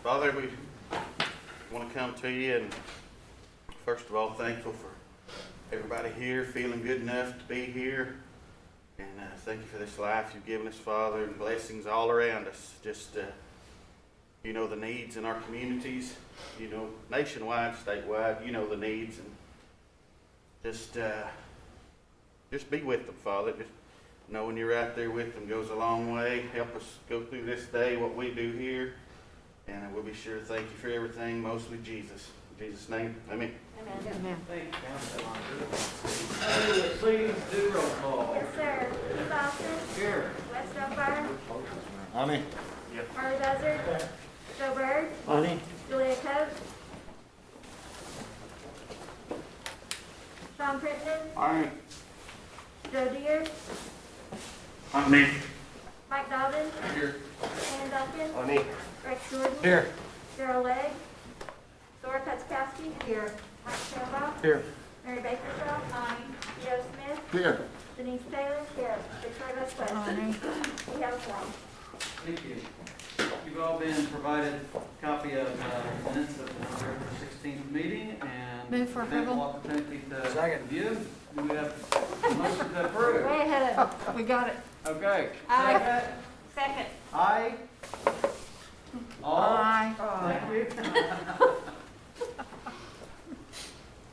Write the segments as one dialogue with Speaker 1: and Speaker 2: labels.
Speaker 1: Father, we want to come to you and first of all thankful for everybody here feeling good enough to be here. And thank you for this life you've given us, Father, and blessings all around us. Just, you know the needs in our communities, you know, nationwide, statewide, you know the needs. And just be with them, Father. Just knowing you're right there with them goes a long way. Help us go through this day, what we do here. And we'll be sure to thank you for everything, mostly Jesus. In Jesus' name, amen.
Speaker 2: Amen.
Speaker 3: Thank you, Councilman. Please do roll call.
Speaker 2: Yes, sir. Keith Austin.
Speaker 3: Here.
Speaker 2: Wes Dunbar.
Speaker 1: Amen.
Speaker 2: Harley Buzzard. Joe Bird.
Speaker 4: Honey?
Speaker 2: Julia Coates. Sean Crittenden.
Speaker 1: Amen.
Speaker 2: Joe Deere.
Speaker 1: Amen.
Speaker 2: Mike Dobbin.
Speaker 1: Here.
Speaker 2: Shannon Duncan.
Speaker 1: Amen.
Speaker 2: Rex Jordan.
Speaker 1: Here.
Speaker 2: Daryl Legg. Dora Petzkowski. Here. Mike Shambaugh.
Speaker 1: Here.
Speaker 2: Mary Bakershaw. Aye. Joe Smith.
Speaker 1: Here.
Speaker 2: Denise Taylor. Here. Victoria West. We have a forum.
Speaker 3: Thank you. You've all been provided a copy of minutes of the November 16th meeting and
Speaker 5: Move for approval.
Speaker 3: ample opportunity to review. Do we have a motion to approve?
Speaker 2: Way ahead of.
Speaker 5: We got it.
Speaker 3: Okay.
Speaker 2: Aye. Second.
Speaker 3: Aye. All.
Speaker 5: Aye.
Speaker 3: Thank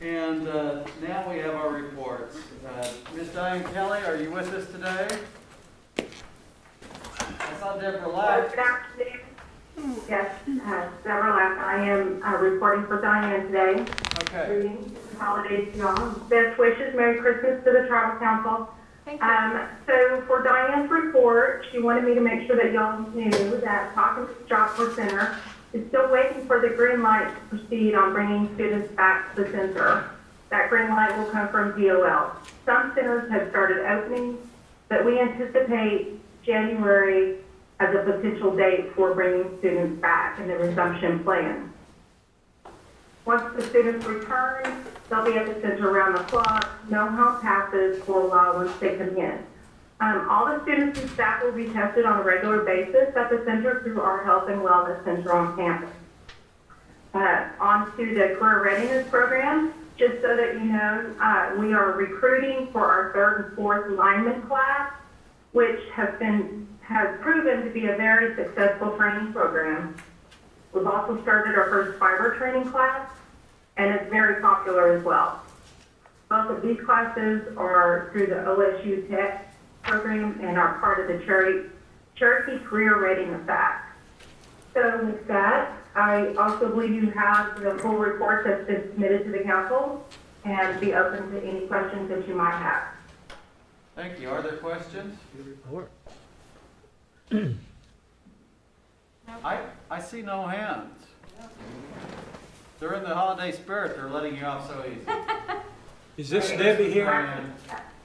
Speaker 3: you. And now we have our reports. Ms. Diane Kelly, are you with us today? I saw Deborah Lack.
Speaker 6: Good afternoon. Yes, Deborah Lack. I am reporting for Diane today.
Speaker 3: Okay.
Speaker 6: Greetings, holidays to y'all. Best wishes, Merry Christmas to the Tribal Council.
Speaker 2: Thank you.
Speaker 6: So for Diane's report, she wanted me to make sure that y'all knew that Hawkins Job Corps Center is still waiting for the green light to proceed on bringing students back to the center. That green light will come from DOL. Some centers have started opening, but we anticipate January as a potential date for bringing students back in the resumption plan. Once the students return, they'll be at the center around the clock, no home passes for a while once they come in. All the students and staff will be tested on a regular basis at the center through our Health and Wellness Center on campus. On to the Career Readiness Program, just so that you know, we are recruiting for our 3rd and 4th lineman class, which has proven to be a very successful training program. We've also started our first fiber training class, and it's very popular as well. Both of these classes are through the OSU Tech program and are part of the Cherokee Career Readiness Act. So with that, I also believe you have the full report that's been submitted to the council and be open to any questions that you might have.
Speaker 3: Thank you. Are there questions?
Speaker 4: Report.
Speaker 3: I see no hands. They're in the holiday spirit. They're letting you off so easy.
Speaker 4: Is this Debbie here?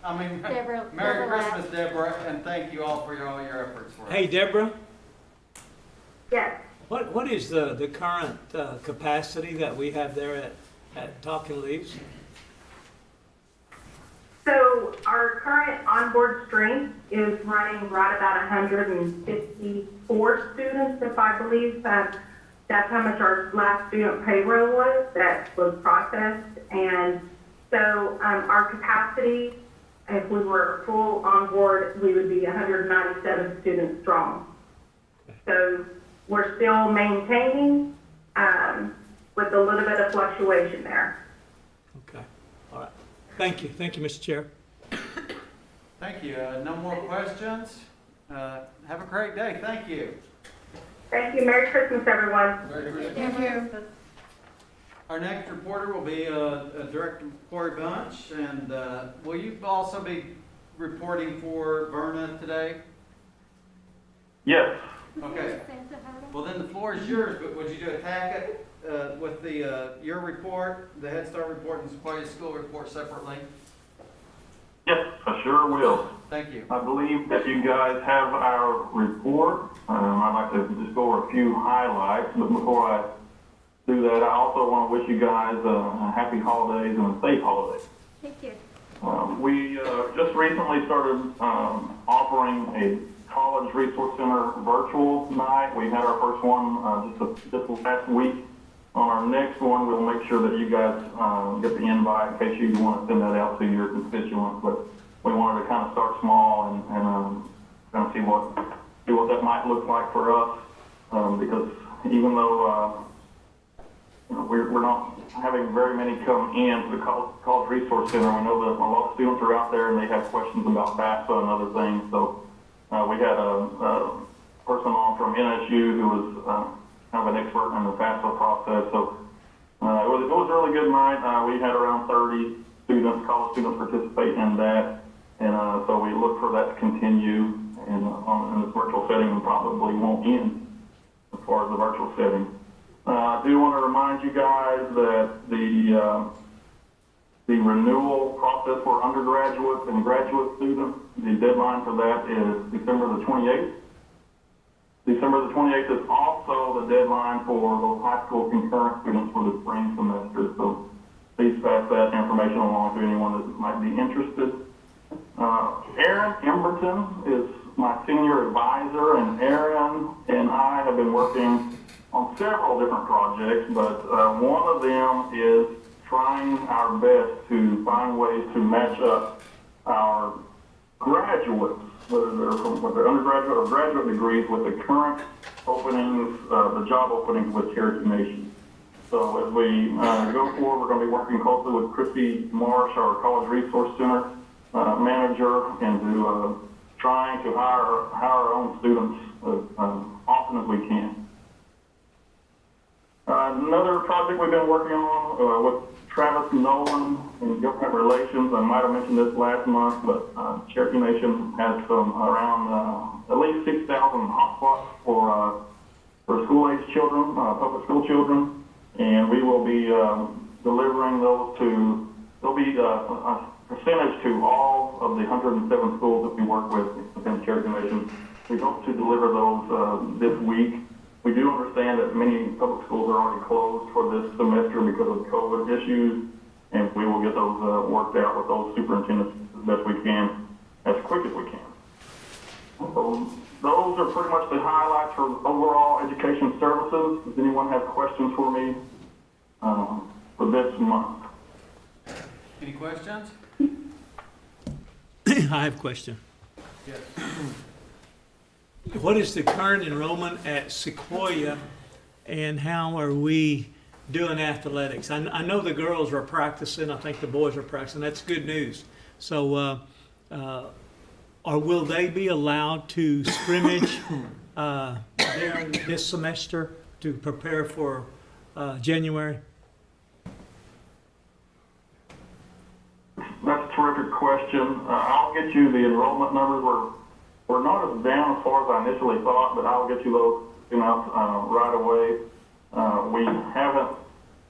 Speaker 3: I mean,
Speaker 2: Deborah
Speaker 3: Merry
Speaker 2: Lack.
Speaker 3: Christmas, Deborah, and thank you all for all your efforts for us.
Speaker 4: Hey, Deborah,
Speaker 6: Yes.
Speaker 4: what is the current capacity that we have there at Talking Leaves?
Speaker 6: So our current onboard strength is running right about 154 students, if I believe. That's how much our last student payroll was that was processed. And so our capacity, if we were full on board, we would be 197 students strong. So we're still maintaining with a little bit of fluctuation there.
Speaker 4: Okay, all right. Thank you, Mr. Chair.
Speaker 3: Thank you. No more questions? Have a great day. Thank you.
Speaker 6: Thank you. Merry Christmas, everyone.
Speaker 5: Thank you.
Speaker 3: Our next reporter will be Director Corey Bunch, and will you also be reporting for Verna today?
Speaker 7: Yes.
Speaker 3: Okay. Well, then the floor is yours, but would you do attack it with your report, the Head Start report, and Sequoia School report separately?
Speaker 7: Yes, I sure will.
Speaker 3: Thank you.
Speaker 7: I believe that you guys have our report. I'd like to just go over a few highlights, but before I do that, I also want to wish you guys a happy holidays and a safe holiday.
Speaker 2: Thank you.
Speaker 7: We just recently started offering a College Resource Center virtual night. We had our first one just last week. On our next one, we'll make sure that you guys get the invite in case you want to send that out to your constituents. But we wanted to kind of start small and kind of see what that might look like for us, because even though we're not having very many come in to the College Resource Center, we know that a lot of students are out there and they have questions about FAFSA and other things. So we had a person on from NSU who was kind of an expert in the FAFSA process. So it was a really good night. We had around 30 students, college students, participate in that. And so we look for that to continue in this virtual setting, and probably won't end as far as the virtual setting. I do want to remind you guys that the renewal process for undergraduates and graduate students, the deadline for that is December the 28th. December the 28th is also the deadline for those high school concurrent students for the spring semester. So please pass that information along to anyone that might be interested. Aaron Emberton is my senior advisor, and Aaron and I have been working on several different projects, but one of them is trying our best to find ways to match up our graduates, whether they're undergraduate or graduate degrees, with the current openings, the job openings with Cherokee Nation. So as we go forward, we're going to be working closely with Chrissy Marsh, our College Resource Center manager, and trying to hire our own students as often as we can. Another project we've been working on with Travis Nolan in government relations. I might have mentioned this last month, but Cherokee Nation has around at least 6,000 hotspots for school-age children, public school children, and we will be delivering those to. There'll be a percentage to all of the 107 schools that we work with within Cherokee Nation. We hope to deliver those this week. We do understand that many public schools are already closed for this semester because of COVID issues, and we will get those worked out with those superintendents as best we can, as quick as we can. So those are pretty much the highlights for overall education services. Does anyone have questions for me for this month?
Speaker 3: Any questions?
Speaker 4: I have a question.
Speaker 3: Yes.
Speaker 4: What is the current enrollment at Sequoia, and how are we doing athletics? I know the girls are practicing. I think the boys are practicing. That's good news. So, or will they be allowed to scrimmage during this semester to prepare for January?
Speaker 7: That's a terrific question. I'll get you the enrollment numbers. We're not as down as far as I initially thought, but I'll get you those right away. We haven't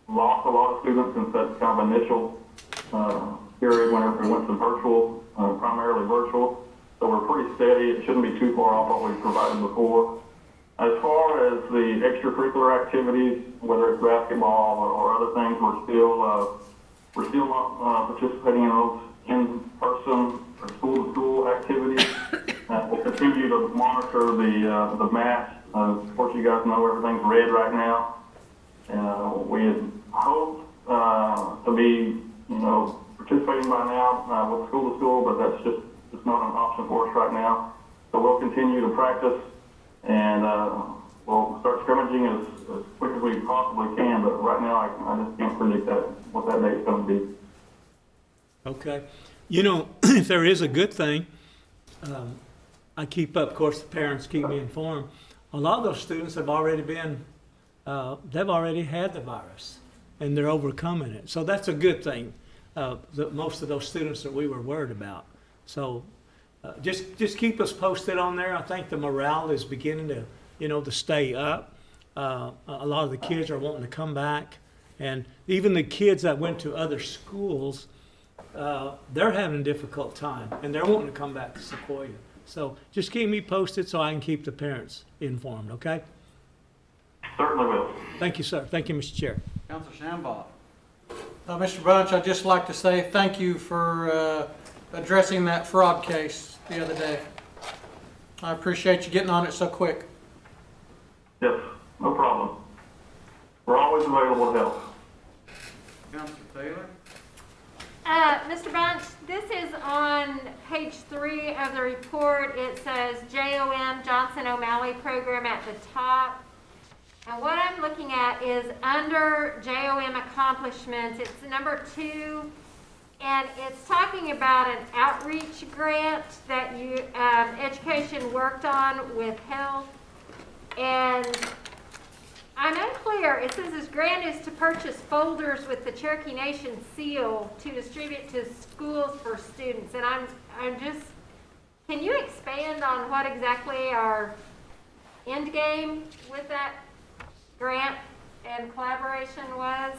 Speaker 7: lost a lot of students since that kind of initial period whenever we went to virtual, primarily virtual. So we're pretty steady. It shouldn't be too far off what we've provided before. As far as the extracurricular activities, whether it's basketball or other things, we're still not participating in those in-person or school-to-school activities. We'll continue to monitor the maps. Of course, you guys know everything's red right now. We had hoped to be, participating by now with school-to-school, but that's just not an option for us right now. So we'll continue to practice, and we'll start scrimmaging as quick as we possibly can. But right now, I just can't predict what that date's going to be.
Speaker 4: Okay. If there is a good thing, I keep up, of course, the parents keep me informed. A lot of those students have already they've already had the virus, and they're overcoming it. So that's a good thing, most of those students that we were worried about. So just keep us posted on there. I think the morale is beginning to stay up. A lot of the kids are wanting to come back, and even the kids that went to other schools, they're having a difficult time, and they're wanting to come back to Sequoia. So just keep me posted so I can keep the parents informed, okay?
Speaker 7: Certainly will.
Speaker 4: Thank you, sir. Thank you, Mr. Chair.
Speaker 3: Councilor Shambaugh.
Speaker 5: Mr. Bunch, I'd just like to say thank you for addressing that fraud case the other day. I appreciate you getting on it so quick.
Speaker 7: Yes, no problem. We're always available to help.
Speaker 3: Counselor Taylor?
Speaker 2: Mr. Bunch, this is on page 3 of the report. It says JOM, Johnson O'Malley Program at the top. And what I'm looking at is under JOM accomplishments, it's number 2, and it's talking about an outreach grant that education worked on with health. And I'm unclear. It says this grant is to purchase folders with the Cherokee Nation seal to distribute to schools for students. And I'm just, can you expand on what exactly our end game with that grant and collaboration was?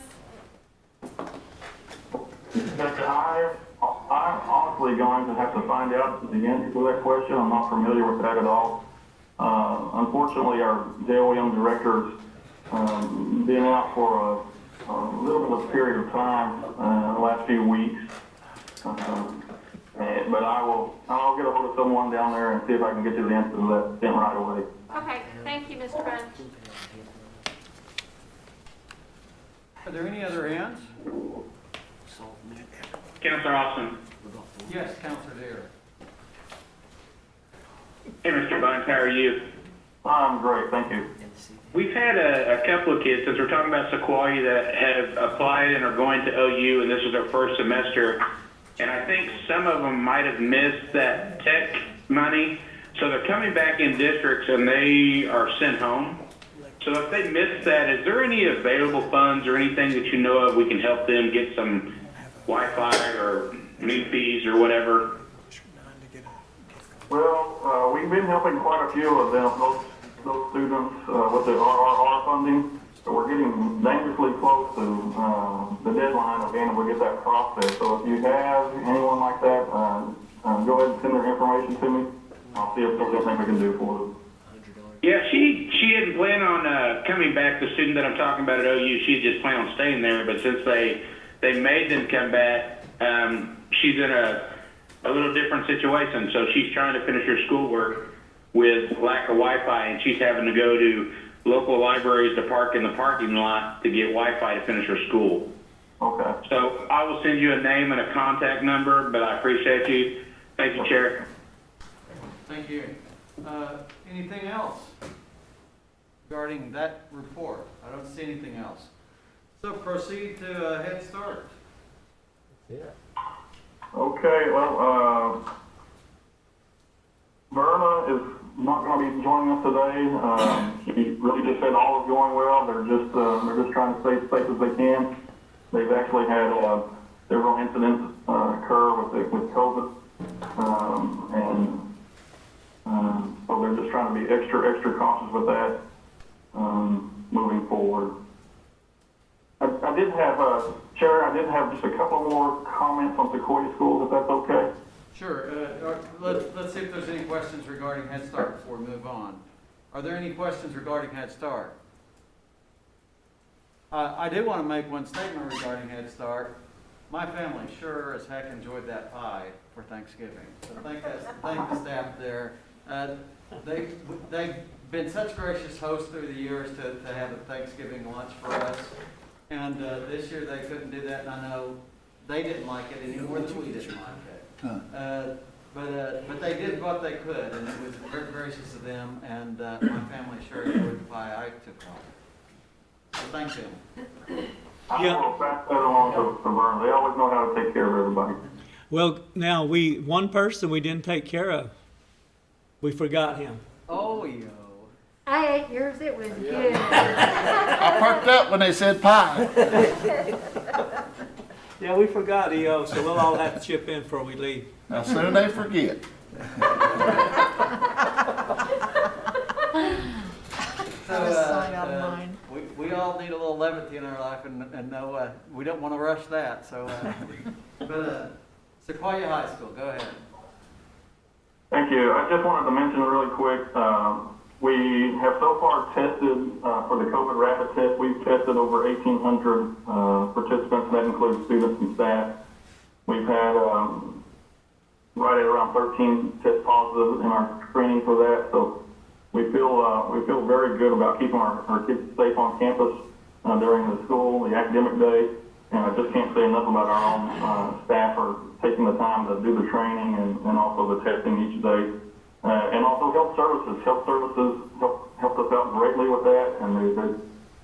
Speaker 7: I'm honestly going to have to find out the answer to that question. I'm not familiar with that at all. Unfortunately, our JOM director's been out for a little bit of a period of time the last few weeks. But I'll get a hold of someone down there and see if I can get you the answer to that then right away.
Speaker 2: Okay, thank you, Mr. Bunch.
Speaker 3: Are there any other hands?
Speaker 8: Councilor Austin.
Speaker 3: Yes, Counselor Deere.
Speaker 8: Hey, Mr. Bunch, how are you?
Speaker 7: I'm great, thank you.
Speaker 8: We've had a couple of kids, since we're talking about Sequoia, that have applied and are going to OU, and this is their first semester. And I think some of them might have missed that tech money. So they're coming back in districts and they are sent home. So if they missed that, is there any available funds or anything that you know of we can help them get some Wi-Fi or new fees or whatever?
Speaker 7: Well, we've been helping quite a few of them, those students with the RRR funding. So we're getting dangerously close to the deadline of being able to get that processed. So if you have anyone like that, go ahead and send their information to me. I'll see if there's anything we can do for them.
Speaker 8: Yeah, she hadn't planned on coming back. The student that I'm talking about at OU, she just planned on staying there. But since they made them come back, she's in a little different situation. So she's trying to finish her schoolwork with lack of Wi-Fi, and she's having to go to local libraries to park in the parking lot to get Wi-Fi to finish her school.
Speaker 7: Okay.
Speaker 8: So I will send you a name and a contact number, but I appreciate you. Thank you, Chair.
Speaker 3: Thank you. Anything else regarding that report? I don't see anything else. So proceed to Head Start.
Speaker 7: Okay, well, Verna is not going to be joining us today. She really just said all is going well. They're just trying to stay as safe as they can. They've actually had several incidents occur with COVID, so they're just trying to be extra cautious with that moving forward. I did have, Chair, I did have just a couple more comments on Sequoia Schools, if that's okay.
Speaker 3: Sure. Let's see if there's any questions regarding Head Start before we move on. Are there any questions regarding Head Start? I do want to make one statement regarding Head Start. My family sure as heck enjoyed that pie for Thanksgiving. So thank the staff there. They've been such gracious hosts through the years to have a Thanksgiving lunch for us. And this year they couldn't do that, and I know they didn't like it any more than we didn't like it. But they did what they could, and it was very gracious of them, and my family sure enjoyed the pie I took home. So thank you.
Speaker 7: I will pass that along to Verna. They always know how to take care of everybody.
Speaker 4: Well, now one person we didn't take care of. We forgot him.
Speaker 3: Oh, yo.
Speaker 2: I ate yours, it was good.
Speaker 9: I perked up when they said pie.
Speaker 4: Yeah, we forgot EO, so we'll all have to chip in before we leave.
Speaker 9: Now soon they forget.
Speaker 3: We all need a little levity in our life, and no, we don't want to rush that. So, Sequoia High School, go ahead.
Speaker 7: Thank you. I just wanted to mention really quick, we have so far tested, for the COVID rapid test, we've tested over 1,800 participants. That includes students and staff. We've had right at around 13 test positive in our screening for that. So we feel very good about keeping our kids safe on campus during the school, the academic day. And I just can't say enough about our own staff for taking the time to do the training and also the testing each day. And also health services. Health services helped us out greatly with that, and they're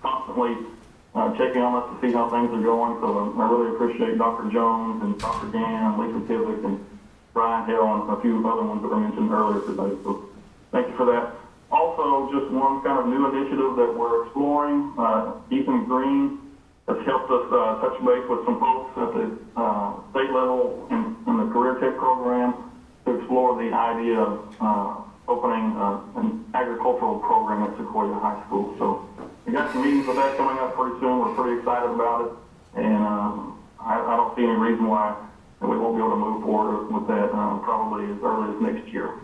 Speaker 7: constantly checking on us to see how things are going. So I really appreciate Dr. Jones and Dr. Gann, Lisa Pivick, and Brian Hill, and a few other ones that were mentioned earlier today. So thank you for that. Also, just one kind of new initiative that we're exploring. Ethan Green has helped us touch base with some folks at the state level in the Career Tech program to explore the idea of opening an agricultural program at Sequoia High School. So we got some meetings with that coming up pretty soon. We're pretty excited about it, and I don't see any reason why we won't be able to move forward with that probably as early as next year.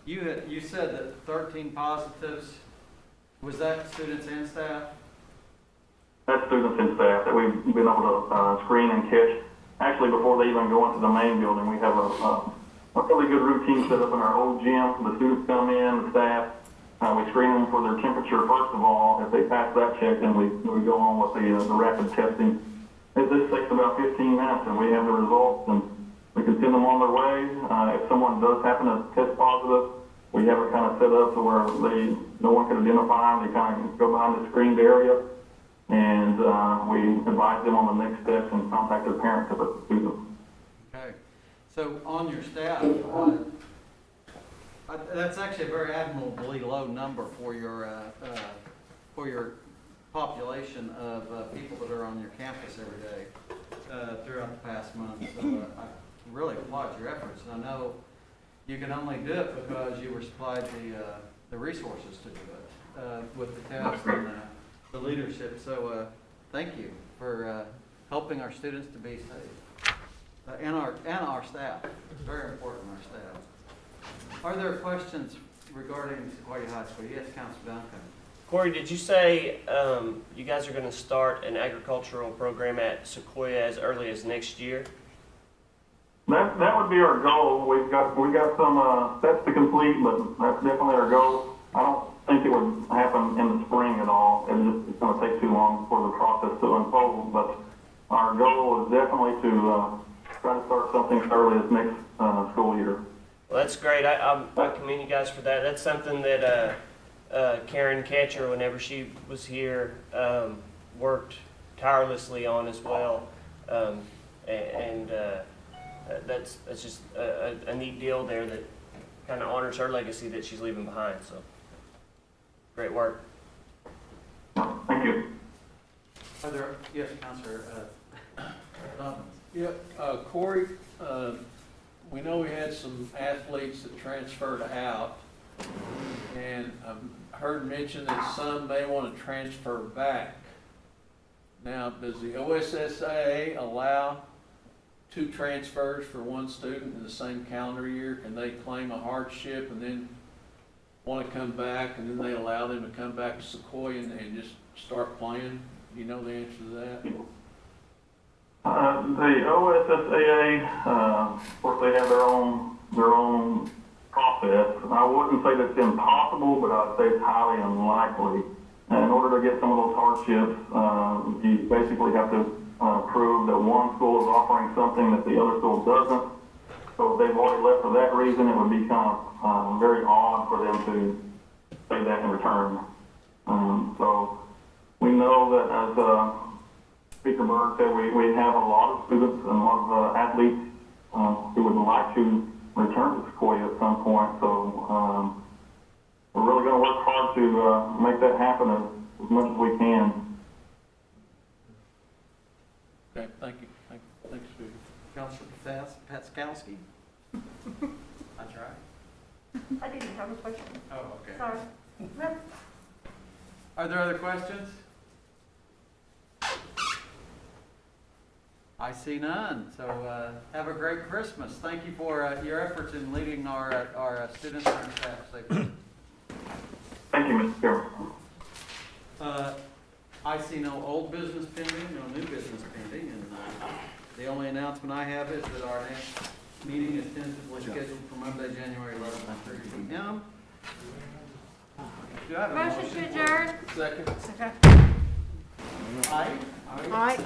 Speaker 3: You said that 13 positives. Was that students and staff?
Speaker 7: That's students and staff that we've been able to screen and catch. Actually, before they even go into the main building, we have a really good routine set up in our old gym. The students come in, the staff. We screen them for their temperature first of all. If they pass that check, then we go on with the rapid testing. This takes about 15 minutes, and we have the results, and we can send them on their way. If someone does happen to test positive, we have it kind of set up to where no one can identify them. They kind of go behind the screened area, and we advise them on the next steps and contact their parents if it's a student.
Speaker 3: Okay. So on your staff, that's actually a very admirably low number for your population of people that are on your campus every day throughout the past month. So I really applaud your efforts, and I know you can only do it because you were supplied the resources to do it with the tests and the leadership. So thank you for helping our students to be safe and our staff. It's very important, our staff. Are there questions regarding Sequoia High School? Yes, Councilor Duncan.
Speaker 10: Corey, did you say you guys are going to start an agricultural program at Sequoia as early as next year?
Speaker 7: That would be our goal. We got some steps to complete, but that's definitely our goal. I don't think it would happen in the spring at all. It's going to take too long for the process to unfold. But our goal is definitely to try to start something as early as next school year.
Speaker 10: Well, that's great. I commend you guys for that. That's something that Karen Ketcher, whenever she was here, worked tirelessly on as well. That's just a neat deal there that kind of honors her legacy that she's leaving behind. So, great work.
Speaker 7: Thank you.
Speaker 3: Are there, yes, Councilor Dobbins.
Speaker 5: Yeah, Corey, we know we had some athletes that transferred out, and I've heard mention that some may want to transfer back. Now, does the OSSAA allow 2 transfers for one student in the same calendar year? Can they claim a hardship and then want to come back, and then they allow them to come back to Sequoia and just start playing? Do you know the answer to that?
Speaker 7: The OSSAA, of course, they have their own process. I wouldn't say that's impossible, but I'd say it's highly unlikely. And in order to get some of those hardships, you basically have to prove that one school is offering something that the other school doesn't. So if they've already left for that reason, it would be kind of very odd for them to say that in return. So we know that, as Speaker Berg said, we have a lot of students and a lot of athletes who would like to return to Sequoia at some point. So we're really going to work hard to make that happen as much as we can.
Speaker 5: Okay, thank you. Thanks, Speaker.
Speaker 3: Councilor Patskowski. I tried.
Speaker 2: I didn't have a question.
Speaker 3: Oh, okay.
Speaker 2: Sorry.
Speaker 3: Are there other questions? I see none. So have a great Christmas. Thank you for your efforts in leading our students and our staff safely.
Speaker 7: Thank you, Mr. Chairman.
Speaker 3: I see no old business pending, no new business pending, and The only announcement I have is that our next meeting is tentatively scheduled for Monday, January 11th at 3 p.m. Do I have a
Speaker 2: Motion to adjourn?
Speaker 5: Second.
Speaker 3: Aye?
Speaker 2: Aye.